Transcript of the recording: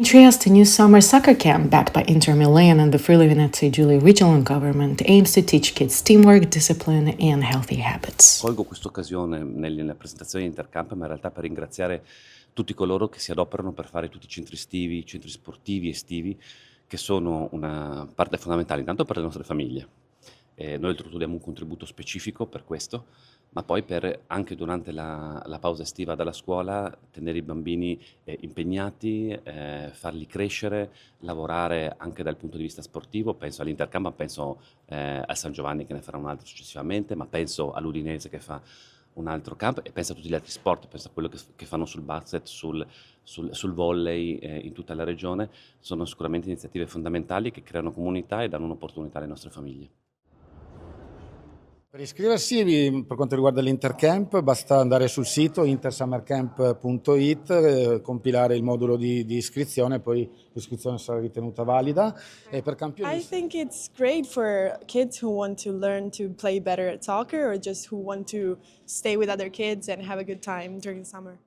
In Trieste, a new summer soccer camp backed by Inter Milan and the Friuli Venezia Giulia regional government aims to teach kids teamwork, discipline and healthy habits. Colgo questa occasione nella presentazione di Intercamp, ma in realtà per ringraziare tutti coloro che si adoperano per fare tutti i centri estivi, centri sportivi estivi, che sono una parte fondamentale intanto per le nostre famiglie. Noi oltretutto diamo un contributo specifico per questo, ma poi per anche durante la pausa estiva dalla scuola tenere i bambini impegnati, farli crescere, lavorare anche dal punto di vista sportivo. Penso all'Intercamp, ma penso al San Giovanni che ne farà un altro successivamente, ma penso all'Udinese che fa un altro camp e penso a tutti gli altri sport, penso a quello che fanno sul basket, sul volley in tutta la regione. Sono sicuramente iniziative fondamentali che creano comunità e danno un'opportunità alle nostre famiglie. Per iscriversi, per quanto riguarda l'Intercamp, basta andare sul sito intersummercamp.it, compilare il modulo di iscrizione, poi l'iscrizione sarà ritenuta valida. E per I campionissimi. think it's great for kids who want to learn to play better at soccer or just who want to stay with other kids and have a good time during the summer.